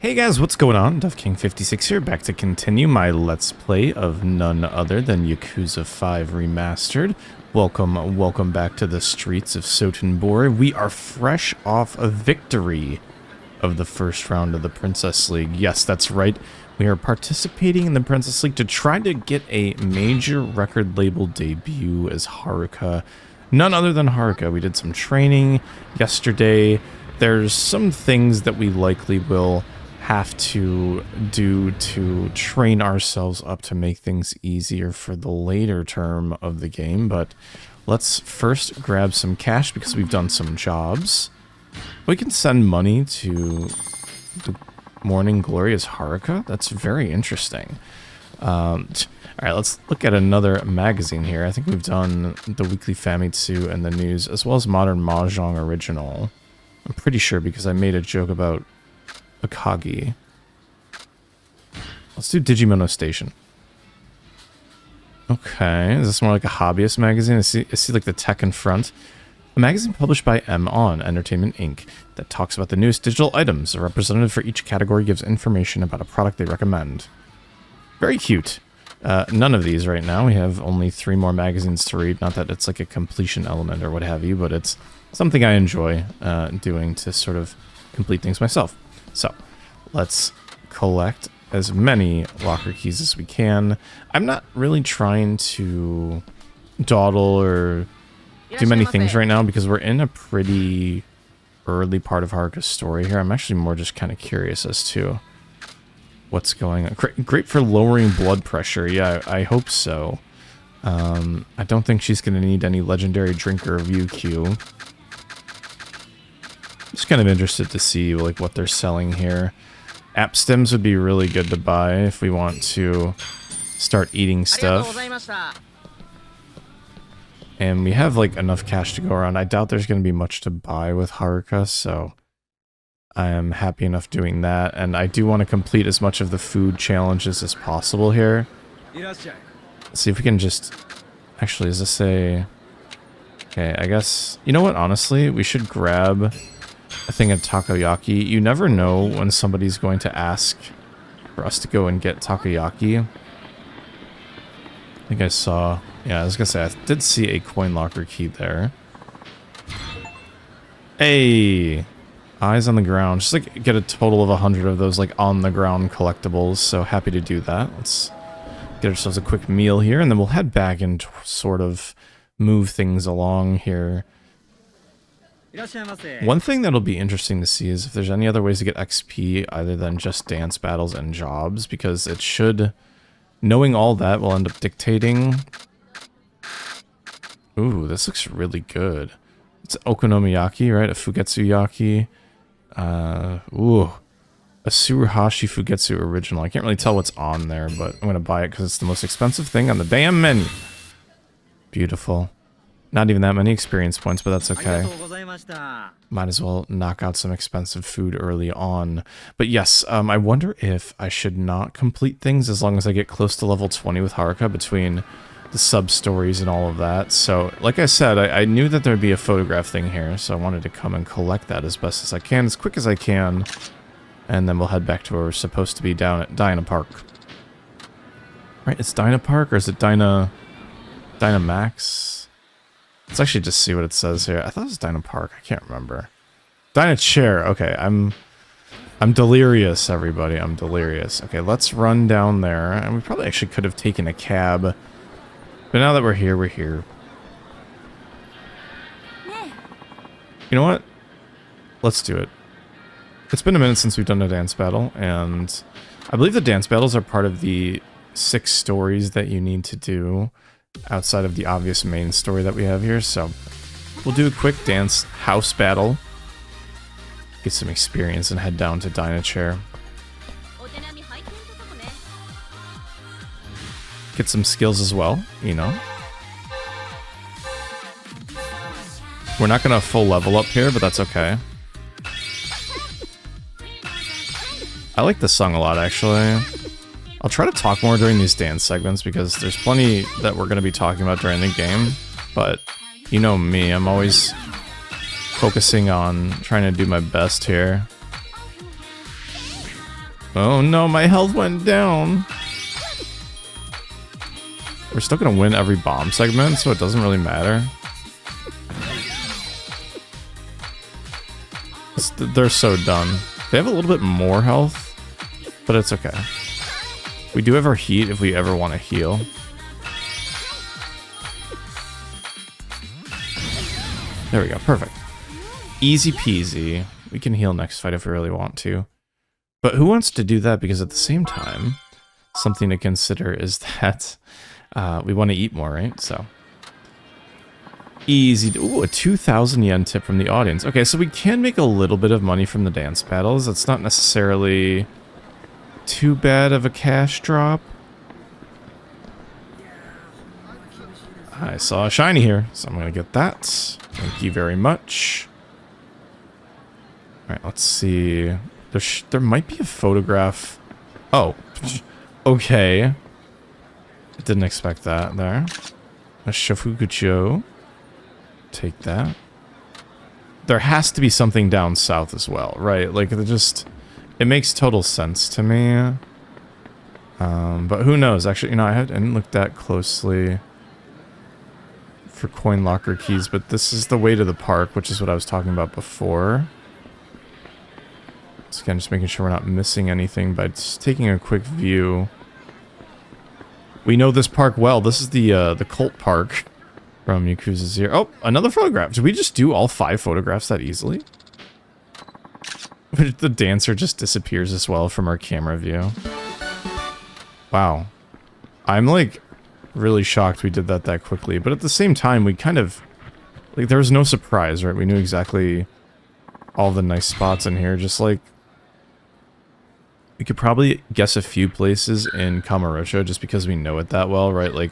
Hey guys, what's going on? DuffKing56 here, back to continue my Let's Play of none other than Yakuza 5 Remastered. Welcome back to the streets of Sotenbori. We are fresh off a victory of the first round of the Princess League. Yes, that's right. We are participating in the Princess League to try to get a major record label debut as Haruka. None other than Haruka. We did some training yesterday. There's some things that we likely will have to do to train ourselves up to make things easier for the later term of the game, but let's first grab some cash because we've done some jobs. We can send money to the Morning Glory as Haruka. That's very interesting. Alright, let's look at another magazine here. I think we've done the Weekly Famitsu and the News, as well as Modern Mahjong Original. I'm pretty sure because I made a joke about Akagi. Let's do Digimono Station. Okay, is this more like a hobbyist magazine? I see like the tech in front. A magazine published by M-On Entertainment Inc. that talks about the newest digital items. A representative for each category gives information about a product they recommend. Very cute. None of these right now. We have only 3 more magazines to read. Not that it's like a completion element or what have you, but it's something I enjoy doing to sort of complete things myself. So, let's collect as many locker keys as we can. I'm not really trying to dawdle or do many things right now because we're in a pretty early part of Haruka's story here. I'm actually more just kind of curious as to what's going on. Great for lowering blood pressure. Yeah, I hope so. I don't think she's going to need any legendary drinker review queue. Just kind of interested to see like what they're selling here. App stems would be really good to buy if we want to start eating stuff. And we have like enough cash to go around. I doubt there's going to be much to buy with Haruka, so I am happy enough doing that. And I do want to complete as much of the food challenges as possible here. Let's see if we can just... Actually, is this a... Okay, I guess... You know what, honestly? We should grab a thing of takoyaki. You never know when somebody's going to ask for us to go and get takoyaki. I think I saw... Yeah, I was gonna say, I did see a coin locker key there. Hey! Eyes on the ground. Just like get a total of 100 of those like on the ground collectibles, so happy to do that. Let's get ourselves a quick meal here, and then we'll head back and sort of move things along here. One thing that'll be interesting to see is if there's any other ways to get XP other than just dance battles and jobs, because it should... Knowing all that will end up dictating... Ooh, this looks really good. It's okonomiyaki, right? A fugetsu yaki. Ooh. A Tsuruhashi Fugetsu original. I can't really tell what's on there, but I'm going to buy it because it's the most expensive thing on the damn menu. Beautiful. Not even that many experience points, but that's okay. Might as well knock out some expensive food early on. But yes, I wonder if I should not complete things as long as I get close to level 20 with Haruka between the sub-stories and all of that. So, like I said, I knew that there'd be a photograph thing here, so I wanted to come and collect that as best as I can, as quick as I can. And then we'll head back to where we're supposed to be down at Dyna Park. Right, it's Dyna Park, or is it Dynamax? Let's actually just see what it says here. I thought it was Dyna Park. I can't remember. Dyna Chair. Okay, I'm delirious, everybody. I'm delirious. Okay, let's run down there. And we probably actually could have taken a cab. But now that we're here, we're here. You know what? Let's do it. It's been a minute since we've done a dance battle, and I believe the dance battles are part of the 6 stories that you need to do outside of the obvious main story that we have here, so we'll do a quick dance house battle, get some experience, and head down to Dyna Chair. Get some skills as well, you know. We're not gonna full level up here, but that's okay. I like this song a lot, actually. I'll try to talk more during these dance segments because there's plenty that we're going to be talking about during the game, but you know me, I'm always focusing on trying to do my best here. Oh no, my health went down. We're still gonna win every bomb segment, so it doesn't really matter. They're so done. They have a little bit more health, but it's okay. We do have our heat if we ever want to heal. There we go, perfect. Easy peasy. We can heal next fight if we really want to. But who wants to do that? Because at the same time, something to consider is that we want to eat more, right? So easy. Ooh, a 2,000 yen tip from the audience. Okay, so we can make a little bit of money from the dance battles. It's not necessarily too bad of a cash drop. I saw a shiny here, so I'm going to get that. Thank you very much. Alright, let's see. There might be a photograph. Oh. Okay. I didn't expect that there. A Shofukucho. Take that. There has to be something down south as well, right? Like, it makes total sense to me. But who knows? Actually, you know, I didn't look that closely for coin locker keys, but this is the way to the park, which is what I was talking about before. So again, just making sure we're not missing anything by just taking a quick view. We know this park well. This is the cult park from Yakuza 0. Oh, another photograph. Did we just do all 5 photographs that easily? The dancer just disappears as well from our camera view. Wow. I'm like really shocked we did that quickly, but at the same time we kind of like there was no surprise, right? We knew exactly all the nice spots in here. Just like we could probably guess a few places in Kamurocho just because we know it that well, right? Like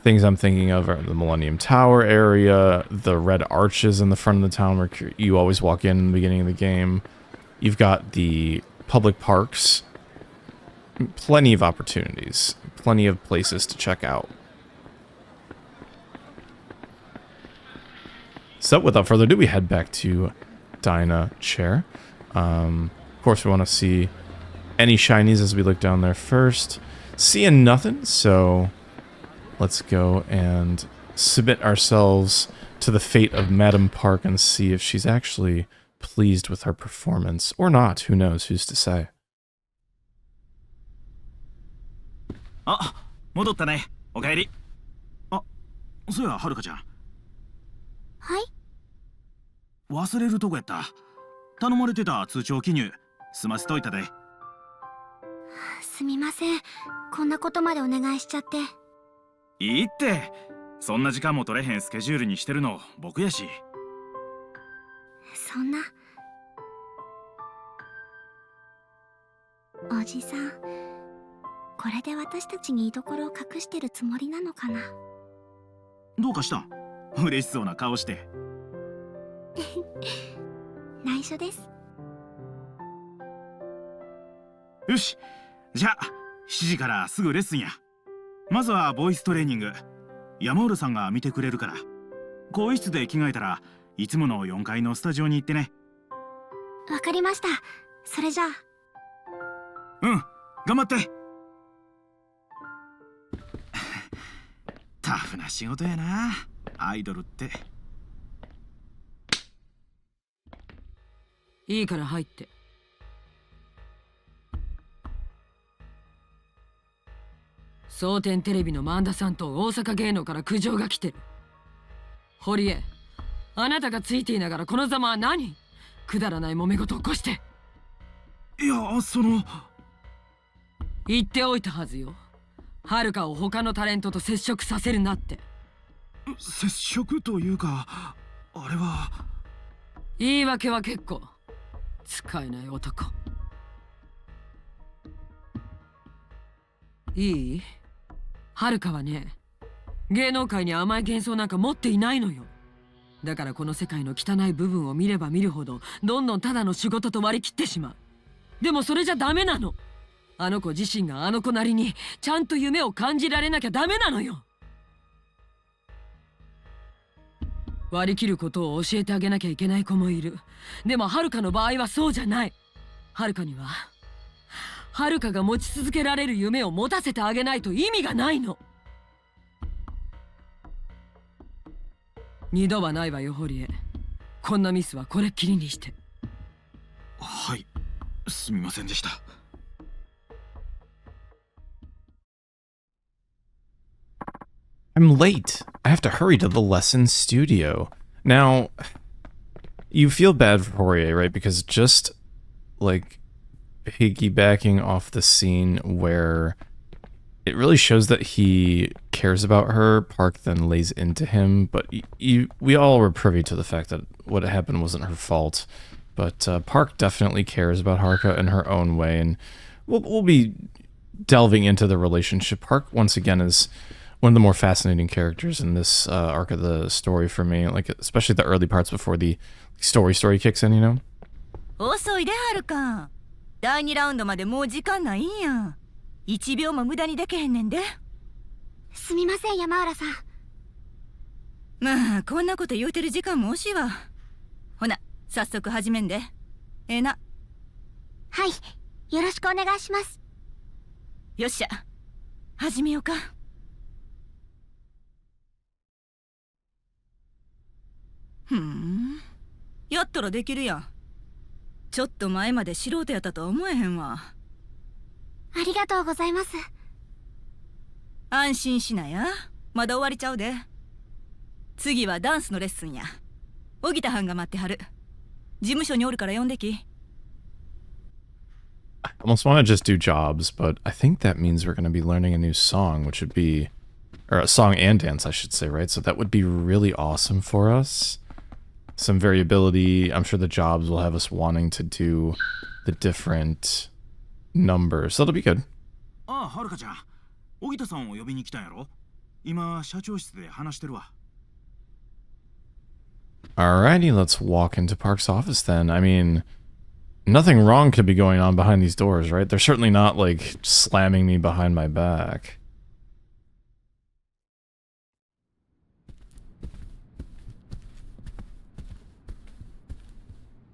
things I'm thinking of are the Millennium Tower area, the red arches in the front of the town where you always walk in the beginning of the game. You've got the public parks. Plenty of opportunities. Plenty of places to check out. So without further ado, we head back to Dyna Chair. Of course, we want to see any shinies as we look down there first. Seeing nothing, so let's go and submit ourselves to the fate of Madam Park and see if she's actually pleased with our performance or not. Who knows? Who's to say? あ、戻ったね。おかえり。あ、そうや、はるかちゃん。はい。忘れるとこやった。頼まれてた通帳記入済ませといたで。すみません。こんなことまでお願いしちゃって。いいって。そんな時間も取れへんスケジュールにしてるの僕やし。そんな。おじさん。これで私たちに居所を隠してるつもりなのかな。どうかした？嬉しそうな顔して。内緒です。よし、じゃあ7時からすぐレッスンや。まずはボイストレーニング。山浦さんが見てくれるから。更衣室で着替えたらいつもの4階のスタジオに行ってね。わかりました。それじゃあ。うん、頑張って。タフな仕事やな、アイドルって。いいから入って。蒼天テレビの萬田さんと大阪芸能から苦情が来てる。堀江、あなたがついていながらこのざまは何？くだらない揉め事起こして。いや、言っておいたはずよ。はるかを他のタレントと接触させるなって。接触というか、あれは。言い訳は結構。使えない男。いい？はるかはね、芸能界に甘い幻想なんか持っていないのよ。だからこの世界の汚い部分を見れば見るほどどんどんただの仕事と割り切ってしまう。でもそれじゃダメなの。あの子自身があの子なりにちゃんと夢を感じられなきゃダメなのよ。割り切ることを教えてあげなきゃいけない子もいる。でもはるかの場合はそうじゃない。はるかにははるかが持ち続けられる夢を持たせてあげないと意味がないの。二度はないわよ、堀江。こんなミスはこれっきりにして。はい、すみませんでした。I'm late. I have to hurry to the lesson studio. Now, you feel bad for Horie, right? Because just, like, piggybacking off the scene where it really shows that he cares about her, Park then lays into him, but we all were privy to the fact that what happened wasn't her fault. But Park definitely cares about Haruka in her own way, and we'll be delving into the relationship. Park, once again, is one of the more fascinating characters in this arc of the story for me, like especially the early parts before the story kicks in, you know? 遅いではるか。第2ラウンドまでもう時間ないんや。1秒も無駄にできへんねんで。すみません、山浦さん。まあこんなこと言うてる時間も惜しいわ。ほな早速始めんで。ええな。はい、よろしくお願いします。よっしゃ、始めようか。やったらできるやん。ちょっと前まで素人やったとは思えへんわ。ありがとうございます。安心しなや、まだ終わりちゃうで。次はダンスのレッスンや。荻田はんが待ってはる。事務所におるから呼んでき。I almost want to just do jobs, but I think that means we're going to be learning a new song, which would be, or a song and dance, I should say, right? So that would be really awesome for us. Some variability. I'm sure the jobs will have us wanting to do the different numbers. So that'll be good. ああ、はるかちゃん。荻田さんを呼びに来たんやろ。今、社長室で話してるわ。Alrighty, let's walk into Park's office then. I mean, nothing wrong could be going on behind these doors, right? They're certainly not, like, slamming me behind my back.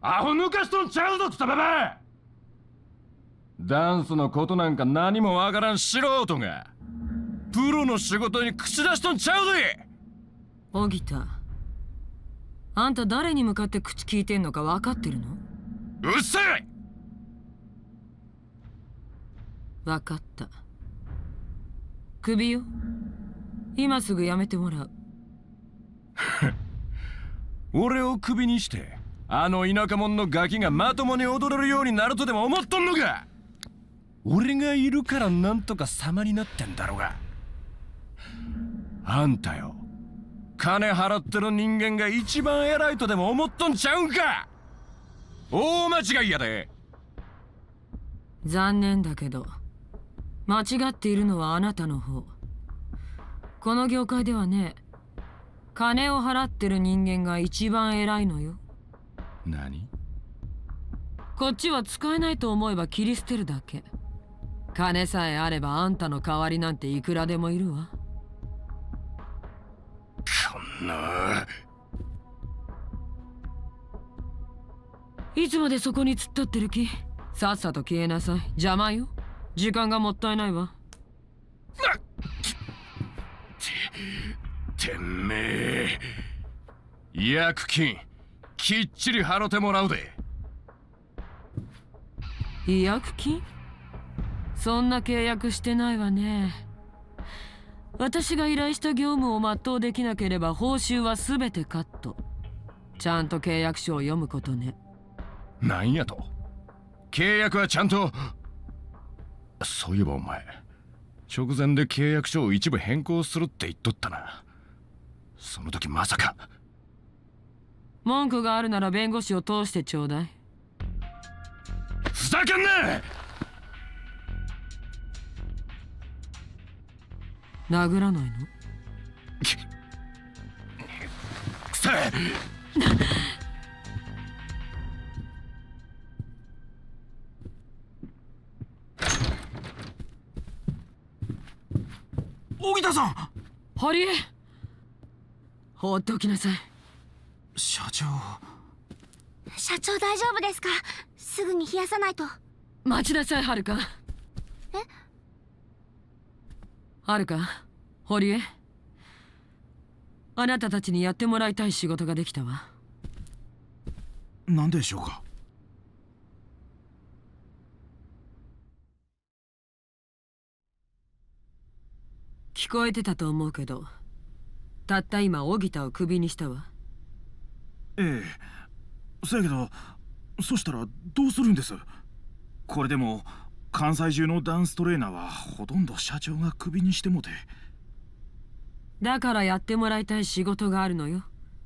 Aho nukaしとんちゃうぞ、くたばば。ダンスのことなんか何もわからん素人がプロの仕事に口出しとんちゃうぜ。荻田、あんた誰に向かって口聞いてんのか分かってるの？うっさい。分かった。首よ。今すぐやめてもらう。俺を首にしてあの田舎者のガキがまともに踊れるようになるとでも思っとんのか。俺がいるからなんとか様になってんだろうが。あんたよ、金払ってる人間が一番偉いとでも思っとんちゃうんか。大間違いやで。残念だけど間違っているのはあなたの方。この業界ではね、金を払ってる人間が一番偉いのよ。何？こっちは使えないと思えば切り捨てるだけ。金さえあればあんたの代わりなんていくらでもいるわ。こんな。いつまでそこに突っ立ってる気？さっさと消えなさい。邪魔よ。時間がもったいないわ。てめえ、役金きっちり払ってもらうで。違約金？そんな契約してないわね。私が依頼した業務を全うできなければ報酬は全てカット。ちゃんと契約書を読むことね。なんやと？契約はちゃんと。そういえばお前、直前で契約書を一部変更するって言っとったな。その時まさか。文句があるなら弁護士を通してちょうだい。ふざけんな！殴らないの？くせえ！荻田さん！堀江！放っておきなさい。社長。社長大丈夫ですか？すぐに冷やさないと。待ちなさい、はるか。はるか、堀江。あなたたちにやってもらいたい仕事ができたわ。何でしょうか。聞こえてたと思うけど、たった今荻田をクビにしたわ。ええ、そやけど、そしたらどうするんです？これでも関西中のダンストレーナーはほとんど社長がクビにしてもて。だからやってもらいたい仕事があるのよ。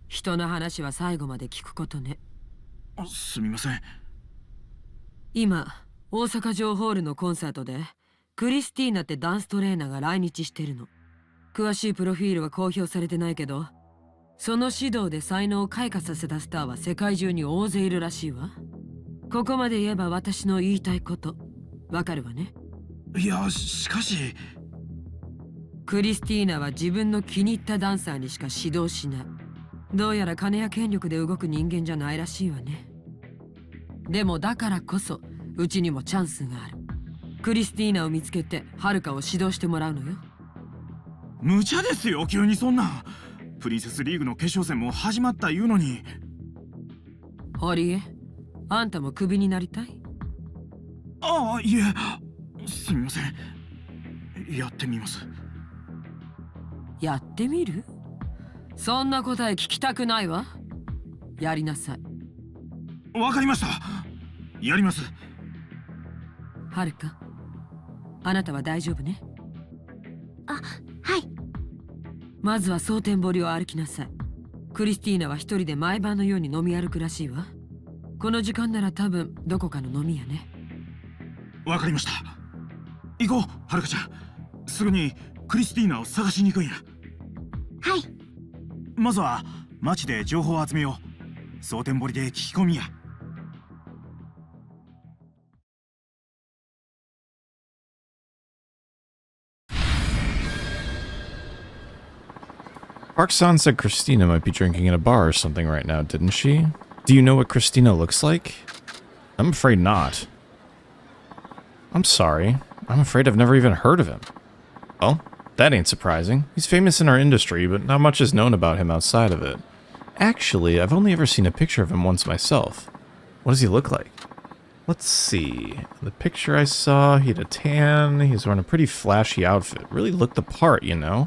人の話は最後まで聞くことね。すみません。今大阪城ホールのコンサートでクリスティーナってダンストレーナーが来日してるの。詳しいプロフィールは公表されてないけど、その指導で才能を開花させたスターは世界中に大勢いるらしいわ。ここまで言えば私の言いたいことわかるわね。いや、しかしクリスティーナは自分の気に入ったダンサーにしか指導しない。どうやら金や権力で動く人間じゃないらしいわね。でもだからこそうちにもチャンスがある。クリスティーナを見つけてはるかを指導してもらうのよ。無茶ですよ、急にそんな。プリンセスリーグの決勝戦も始まった言うのに。堀江、あんたもクビになりたい？ああ、いえ、すみません。やってみます。やってみる？そんな答え聞きたくないわ。やりなさい。わかりました。やります。はるか、あなたは大丈夫ね？あ、はい。まずは蒼天堀を歩きなさい。クリスティーナは一人で毎晩のように飲み歩くらしいわ。この時間なら多分どこかの飲み屋ね。わかりました。行こう、はるかちゃん。すぐにクリスティーナを探しに行くんや。はい。まずは街で情報を集めよう。蒼天堀で聞き込みや。Park-san said Christina might be drinking in a bar or something right now, didn't she? Do you know what Christina looks like? I'm afraid not. I'm sorry. I'm afraid I've never even heard of him. Well, that ain't surprising. He's famous in our industry, but not much is known about him outside of it. Actually, I've only ever seen a picture of him once myself. What does he look like? Let's see. The picture I saw, he had a tan, he's wearing a pretty flashy outfit. Really looked the part, you know?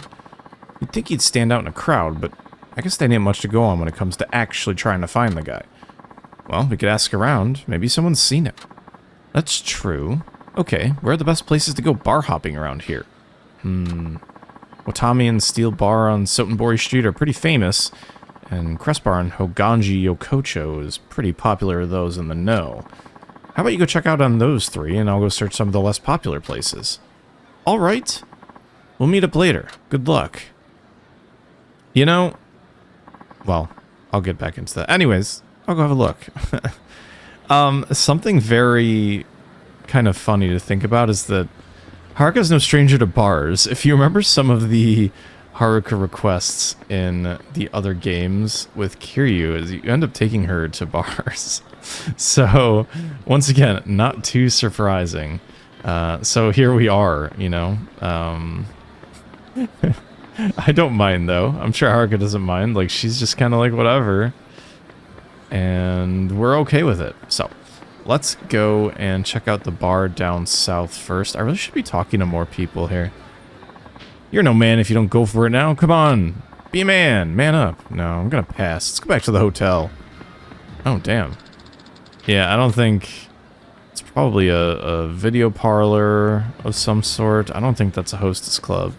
You'd think he'd stand out in a crowd, but I guess they ain't much to go on when it comes to actually trying to find the guy. Well, we could ask around. Maybe someone's seen him. That's true. Okay, where are the best places to go bar hopping around here? Watami and Steel Bar on Sotenbori Street are pretty famous, and Crest Bar on Hoganji Yokocho is pretty popular to those in the know. How about you go check out on those three, and I'll go search some of the less popular places. Alright. We'll meet up later. Good luck. You know... Well, I'll get back into that. Anyways, I'll go have a look. Something very kind of funny to think about is that Haruka's no stranger to bars. If you remember some of the Haruka requests in the other games with Kiryu, is you end up taking her to bars. So, once again, not too surprising. So here we are, you know. I don't mind, though. I'm sure Haruka doesn't mind. Like, she's just kind of like, whatever. And we're okay with it. So, let's go and check out the bar down south first. I really should be talking to more people here. You're no man if you don't go for it now. Come on. Be a man. Man up. No, I'm gonna pass. Let's go back to the hotel. Oh, damn. Yeah, I don't think... It's probably a video parlor of some sort. I don't think that's a hostess club.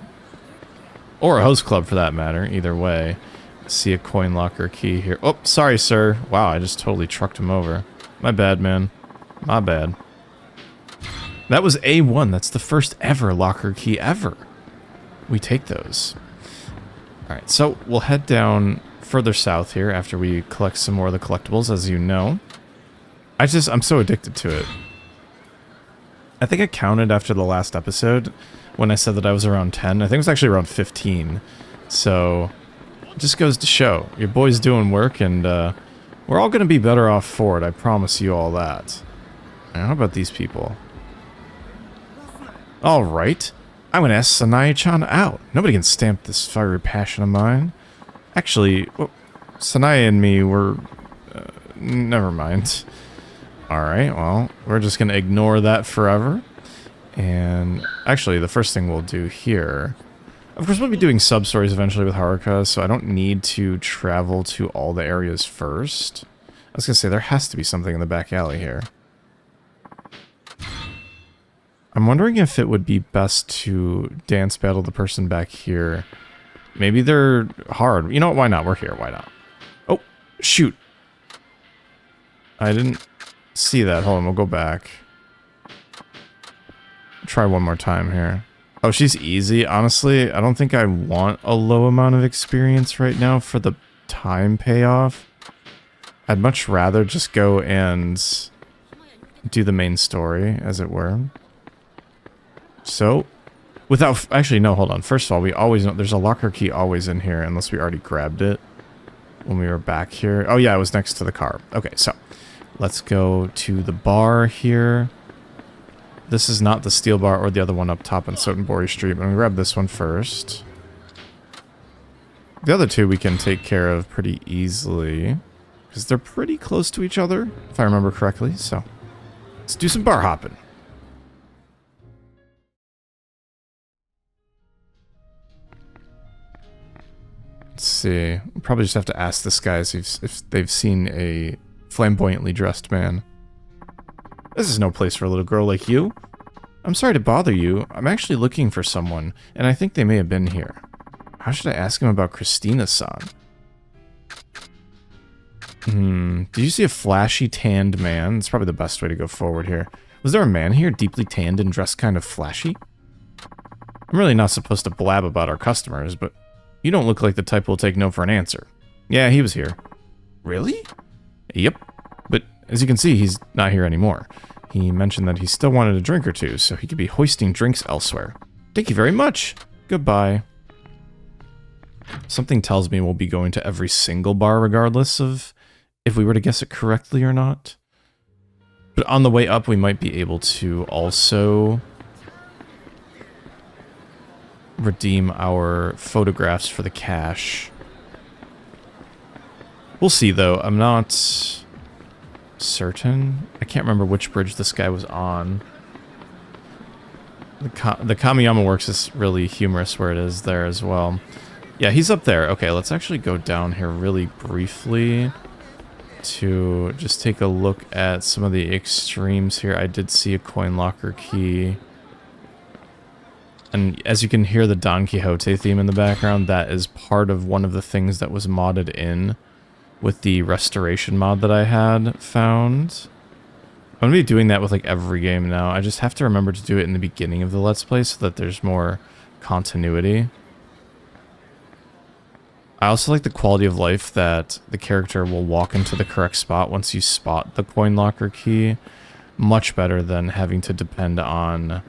Or a host club, for that matter. Either way. I see a coin locker key here. Oh, sorry, sir. Wow, I just totally trucked him over. My bad, man. My bad. That was A1. That's the first ever locker key ever. We take those. Alright, so we'll head down further south here after we collect some more of the collectibles, as you know. I'm so addicted to it. I think I counted after the last episode when I said that I was around 10. I think it was actually around 15. So, it just goes to show. Your boy's doing work, and we're all going to be better off for it. I promise you all that. Now, how about these people? Alright. I'm going to ask Sanae-chan out. Nobody can stamp this fiery passion of mine. Actually, well, Sanae and me were... never mind. Alright, well, we're just going to ignore that forever. And actually, the first thing we'll do here... Of course, we'll be doing sub-stories eventually with Haruka, so I don't need to travel to all the areas first. I was going to say, there has to be something in the back alley here. I'm wondering if it would be best to dance battle the person back here. Maybe they're hard. You know what? Why not? We're here. Why not? Oh, shoot. I didn't see that. Hold on. We'll go back. Try one more time here. Oh, she's easy. Honestly, I don't think I want a low amount of experience right now for the time payoff. I'd much rather just go and do the main story, as it were. So, without... Actually, no, hold on. First of all, we always know... There's a locker key always in here, unless we already grabbed it when we were back here. Oh, yeah, it was next to the car. Okay, so, let's go to the bar here. This is not the steel bar or the other one up top on Sotenbori Street. I'm going to grab this one first. The other two we can take care of pretty easily, because they're pretty close to each other, if I remember correctly. So, let's do some bar hopping. Let's see. We'll probably just have to ask this guy if they've seen a flamboyantly dressed man. This is no place for a little girl like you. I'm sorry to bother you. I'm actually looking for someone, and I think they may have been here. How should I ask him about Christina-san? Did you see a flashy tanned man? That's probably the best way to go forward here. Was there a man here, deeply tanned and dressed kind of flashy? I'm really not supposed to blab about our customers, but you don't look like the type who'll take no for an answer. Yeah, he was here. Really? Yep. But as you can see, he's not here anymore. He mentioned that he still wanted a drink or two, so he could be hoisting drinks elsewhere. Thank you very much. Goodbye. Something tells me we'll be going to every single bar regardless of if we were to guess it correctly or not. But on the way up, we might be able to also redeem our photographs for the cash. We'll see, though. I'm not certain. I can't remember which bridge this guy was on. The Kamiyama Works is really humorous where it is there as well. Yeah, he's up there. Okay, let's actually go down here really briefly to just take a look at some of the extremes here. I did see a coin locker key. And as you can hear the Don Quixote theme in the background, that is part of one of the things that was modded in with the restoration mod that I had found. I'm going to be doing that with like every game now. I just have to remember to do it in the beginning of the Let's Play so that there's more continuity. I also like the quality of life that the character will walk into the correct spot once you spot the coin locker key. Much better than having to depend on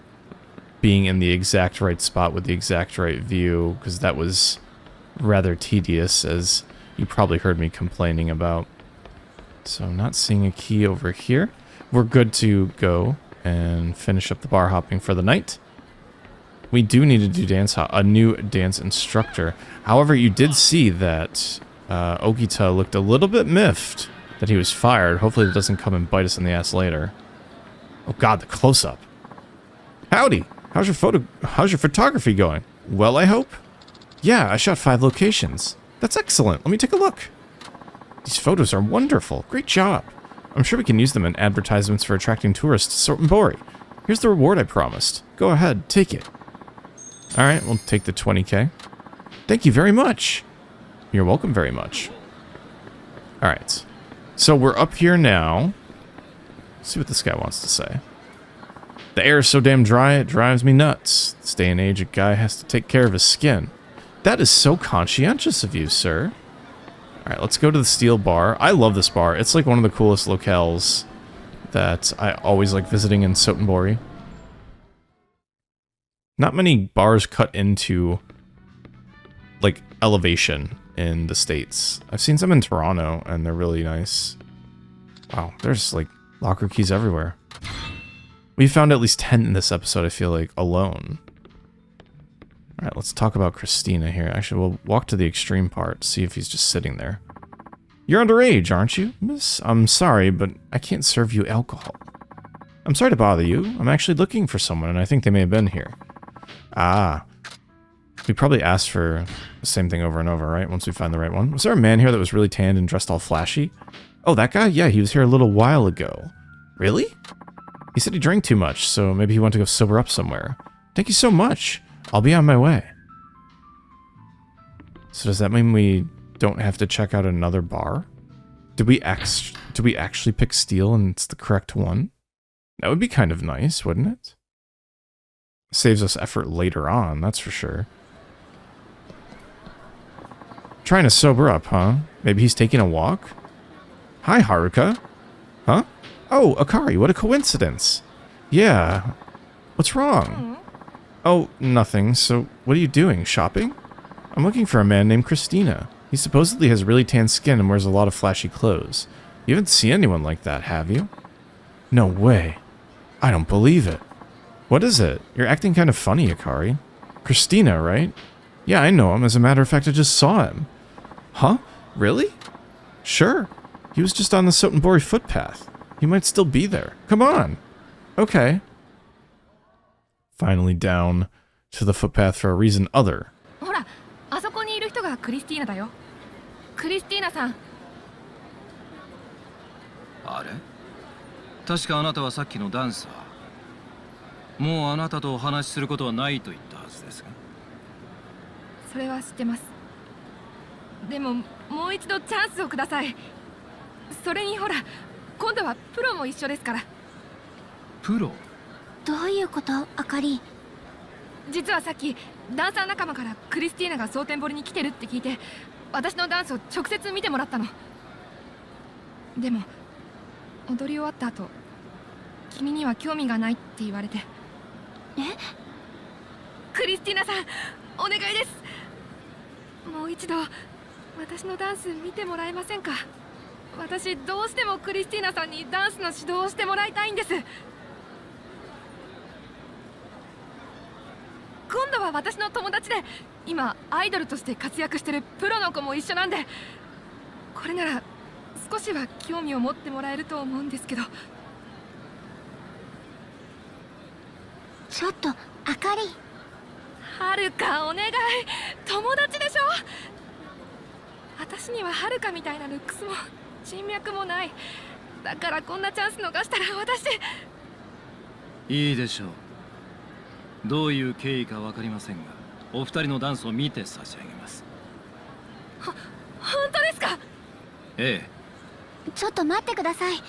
being in the exact right spot with the exact right view, because that was rather tedious, as you probably heard me complaining about. So I'm not seeing a key over here. We're good to go and finish up the bar hopping for the night. We do need to do a new dance instructor. However, you did see that Okita looked a little bit miffed that he was fired. Hopefully it doesn't come and bite us in the ass later. Oh god, the close-up. Howdy! How's your photography going? Well, I hope? Yeah, I shot 5 locations. That's excellent. Let me take a look. These photos are wonderful. Great job. I'm sure we can use them in advertisements for attracting tourists to Sotenbori. Here's the reward I promised. Go ahead, take it. Alright, we'll take the 20k. Thank you very much. You're welcome very much. Alright. So we're up here now. Let's see what this guy wants to say. The air is so damn dry, it drives me nuts. This day and age, a guy has to take care of his skin. That is so conscientious of you, sir. Alright, let's go to the steel bar. I love this bar. It's like one of the coolest locales that I always like visiting in Sotenbori. Not many bars cut into, like, elevation in the States. I've seen some in Toronto, and they're really nice. Wow, there's, like, locker keys everywhere. We found at least 10 in this episode, I feel like, alone. Alright, let's talk about Christina here. Actually, we'll walk to the extreme part, see if he's just sitting there. You're underage, aren't you? Miss, I'm sorry, but I can't serve you alcohol. I'm sorry to bother you. I'm actually looking for someone, and I think they may have been here. Ah. We probably asked for the same thing over and over, right? Once we find the right one. Was there a man here that was really tanned and dressed all flashy? Oh, that guy? Yeah, he was here a little while ago. Really? He said he drank too much, so maybe he wanted to go sober up somewhere. Thank you so much. I'll be on my way. So does that mean we don't have to check out another bar? Did we actually pick steel and it's the correct one? That would be kind of nice, wouldn't it? Saves us effort later on, that's for sure. Trying to sober up, huh? Maybe he's taking a walk? Hi, Haruka. Huh? Oh, Akari, what a coincidence. Yeah. What's wrong? Oh, nothing. So, what are you doing? Shopping? I'm looking for a man named Christina. He supposedly has really tan skin and wears a lot of flashy clothes. You haven't seen anyone like that, have you? No way. I don't believe it. What is it? You're acting kind of funny, Akari. Christina, right? Yeah, I know him. As a matter of fact, I just saw him. Huh? Really? Sure. He was just on the Sotenbori footpath. He might still be there. Come on. Okay. Finally down to the footpath for a reason other. ほら、あそこにいる人がクリスティーナだよ。クリスティーナさん。あれ？確かあなたはさっきのダンサー。もうあなたとお話しすることはないと言ったはずですが。それは知ってます。でももう一度チャンスをください。それにほら、今度はプロも一緒ですから。プロ？どういうこと、あかり？実はさっきダンサー仲間からクリスティーナが蒼天堀に来てるって聞いて、私のダンスを直接見てもらったの。でも踊り終わった後、君には興味がないって言われて。え？クリスティーナさん、お願いです。もう一度私のダンス見てもらえませんか？私どうしてもクリスティーナさんにダンスの指導をしてもらいたいんです。今度は私の友達で今アイドルとして活躍してるプロの子も一緒なんで、これなら少しは興味を持ってもらえると思うんですけど。ちょっと、あかり。はるか、お願い。友達でしょ。私にははるかみたいなルックスも人脈もない。だからこんなチャンス逃したら私。いいでしょう。どういう経緯かわかりませんが、お二人のダンスを見て差し上げます。本当ですか？ええ。ちょっと待ってください。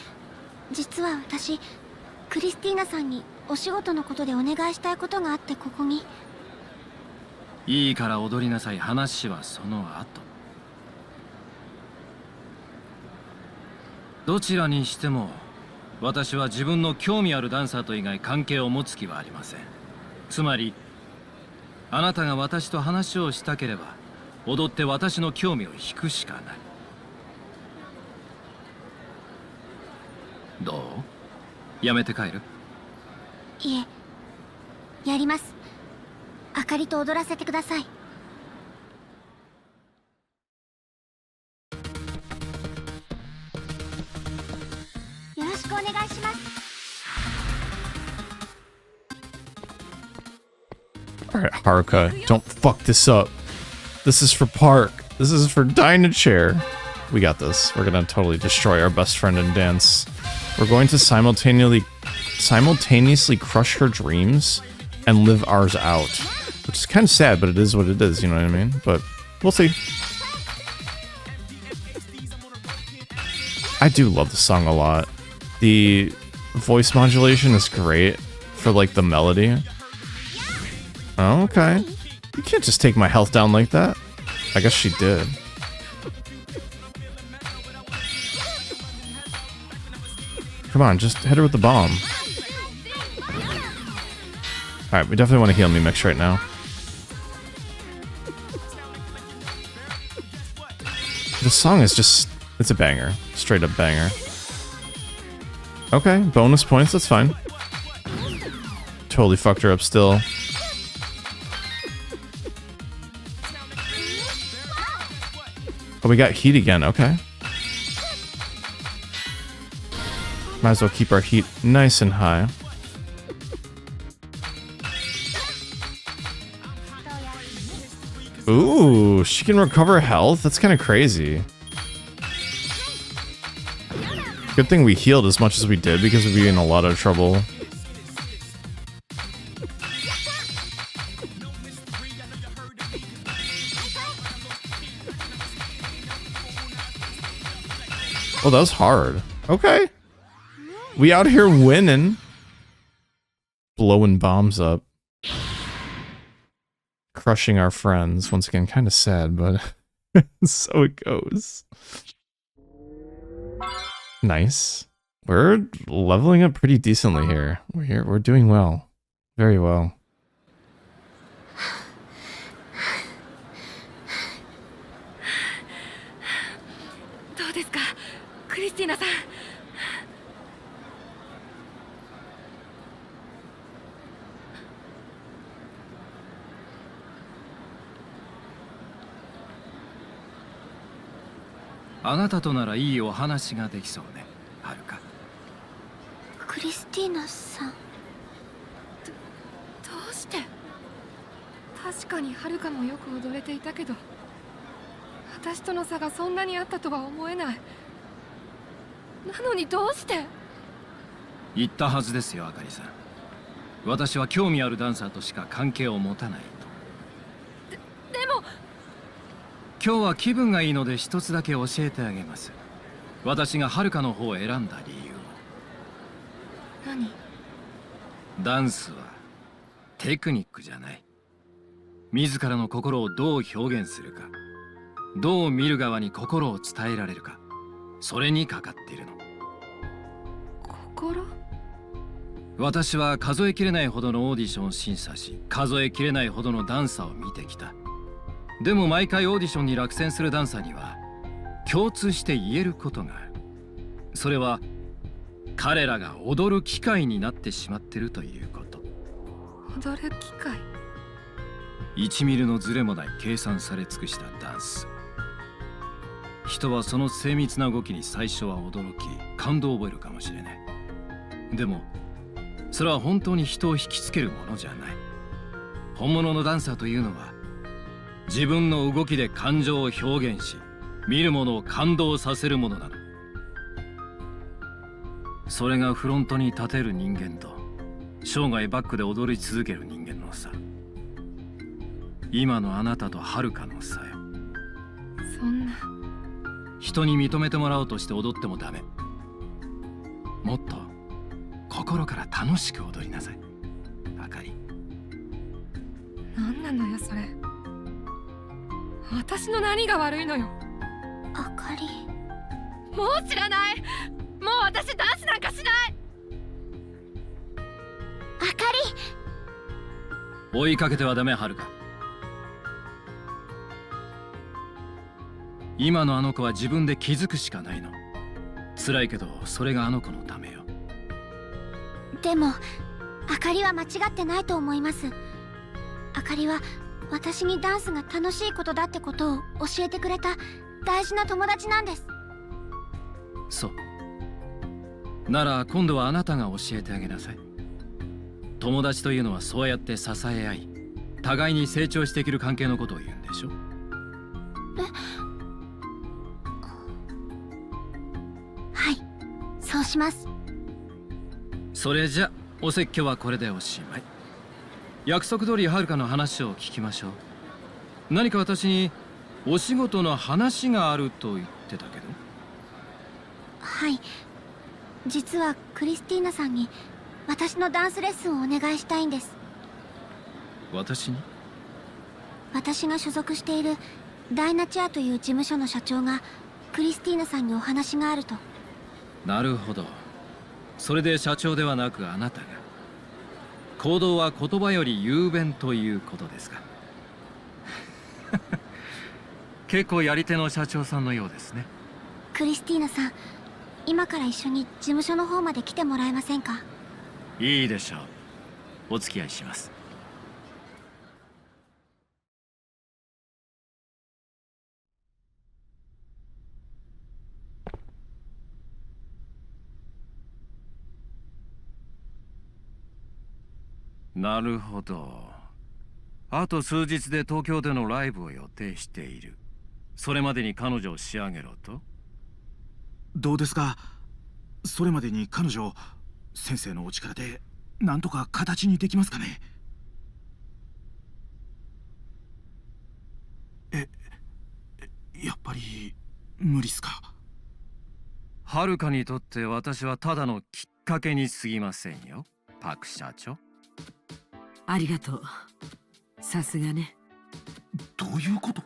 実は私、クリスティーナさんにお仕事のことでお願いしたいことがあってここに。いいから踊りなさい。話はその後。どちらにしても私は自分の興味あるダンサーと以外関係を持つ気はありません。つまりあなたが私と話をしたければ踊って私の興味を引くしかない。どう？やめて帰る？いえ、やります。あかりと踊らせてください。よろしくお願いします。Alright, Haruka, don't fuck this up. This is for Park. This is for Dynachair. We got this. We're gonna totally destroy our best friend and dance. We're going to simultaneously crush her dreams and live ours out. Which is kind of sad, but it is what it is, you know what I mean? But we'll see. I do love the song a lot. The voice modulation is great for, like, the melody. Oh, okay. You can't just take my health down like that. I guess she did. Come on, just hit her with the bomb. Alright, we definitely want to heal me mix right now. The song is just... it's a banger. Straight up banger. Okay, bonus points, that's fine. Totally fucked her up still. Oh, we got heat again. Okay. Might as well keep our heat nice and high. Ooh, she can recover health? That's kind of crazy. Good thing we healed as much as we did because we'd be in a lot of trouble. Oh, that was hard. Okay. We out here winning. Blowing bombs up. Crushing our friends. Once again, kind of sad, but so it goes. Nice. We're leveling up pretty decently here. We're doing well. Very well. どうですか、クリスティーナさん。あなたとならいいお話ができそうね、はるか。クリスティーナさん。どうして？確かにはるかもよく踊れていたけど、私との差がそんなにあったとは思えない。なのにどうして？言ったはずですよ、あかりさん。私は興味あるダンサーとしか関係を持たないと。でも今日は気分がいいので一つだけ教えてあげます。私がはるかの方を選んだ理由を。何？ダンスはテクニックじゃない。自らの心をどう表現するか、どう見る側に心を伝えられるか、それにかかっているの。心？私は数えきれないほどのオーディションを審査し、数えきれないほどのダンサーを見てきた。でも毎回オーディションに落選するダンサーには共通して言えることがある。それは彼らが踊る機会になってしまっているということ。踊る機会1ミリのズレもない計算され尽くしたダンス。人はその精密な動きに最初は驚き感動を覚えるかもしれない。でもそれは本当に人を引きつけるものじゃない。本物のダンサーというのは自分の動きで感情を表現し、見る者を感動させるものなの。それがフロントに立てる人間と生涯バックで踊り続ける人間の差。今のあなたとはるかの差よ。そんな。人に認めてもらおうとして踊ってもダメ。もっと心から楽しく踊りなさい、あかり。何なのよそれ。私の何が悪いのよ。あかり。もう知らない。もう私ダンスなんかしない。あかり。追いかけてはダメ、はるか。今のあの子は自分で気づくしかないの。辛いけどそれがあの子のためよ。でもあかりは間違ってないと思います。あかりは私にダンスが楽しいことだってことを教えてくれた大事な友達なんです。そうなら今度はあなたが教えてあげなさい。友達というのはそうやって支え合い、互いに成長していける関係のことを言うんでしょ。はい、そうします。それじゃお説教はこれでおしまい。約束通りはるかの話を聞きましょう。何か私にお仕事の話があると言ってたけど。はい、実はクリスティーナさんに私のダンスレッスンをお願いしたいんです。私に？私が所属しているダイナチアという事務所の社長がクリスティーナさんにお話があると。なるほど。それで社長ではなくあなたが。行動は言葉より雄弁ということですか。結構やり手の社長さんのようですね。クリスティーナさん、今から一緒に事務所の方まで来てもらえませんか？いいでしょう。お付き合いします。なるほど。あと数日で東京でのライブを予定している。それまでに彼女を仕上げろと。どうですか？それまでに彼女、先生のお力でなんとか形にできますかね？やっぱり無理っすか？はるかにとって私はただのきっかけに過ぎませんよ、パク社長。ありがとう。さすがね。どういうこと？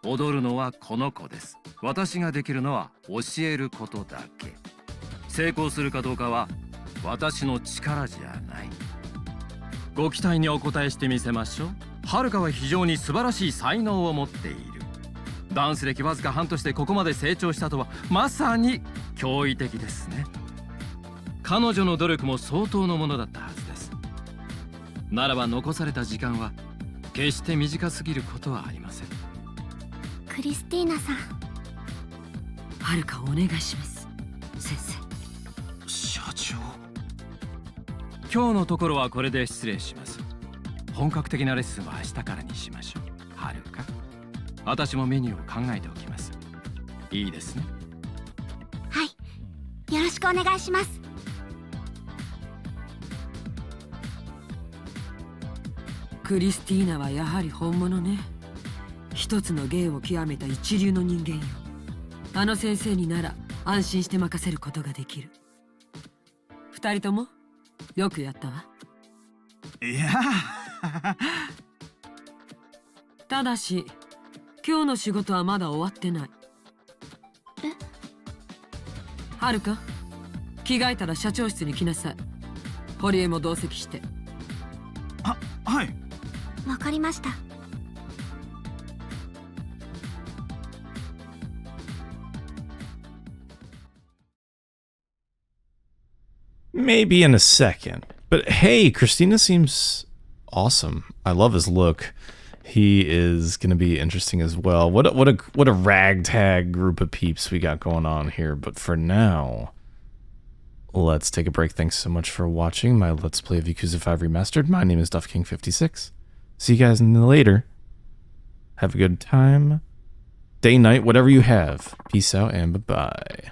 踊るのはこの子です。私ができるのは教えることだけ。成功するかどうかは私の力じゃない。ご期待にお応えしてみせましょう。はるかは非常に素晴らしい才能を持っている。ダンス歴わずか半年でここまで成長したとはまさに驚異的ですね。彼女の努力も相当のものだったはずです。ならば残された時間は決して短すぎることはありません。クリスティーナさん。はるかお願いします、先生。社長。今日のところはこれで失礼します。本格的なレッスンは明日からにしましょう。はるか、私もメニューを考えておきます。いいですね。はい、よろしくお願いします。クリスティーナはやはり本物ね。一つの芸を極めた一流の人間よ。あの先生になら安心して任せることができる。二人ともよくやったわ。いやただし今日の仕事はまだ終わってない。はるか、着替えたら社長室に来なさい。堀江も同席して。はい。わかりました。Maybe in a second. But hey, Christina seems awesome. I love his look. He is going to be interesting as well. What a ragtag group of peeps we got going on here. But for now, let's take a break. Thanks so much for watching my Let's Play of Yakuza 5 Remastered. My name is DuffKing56. See you guys later. Have a good time. Day, night, whatever you have. Peace out and bye-bye.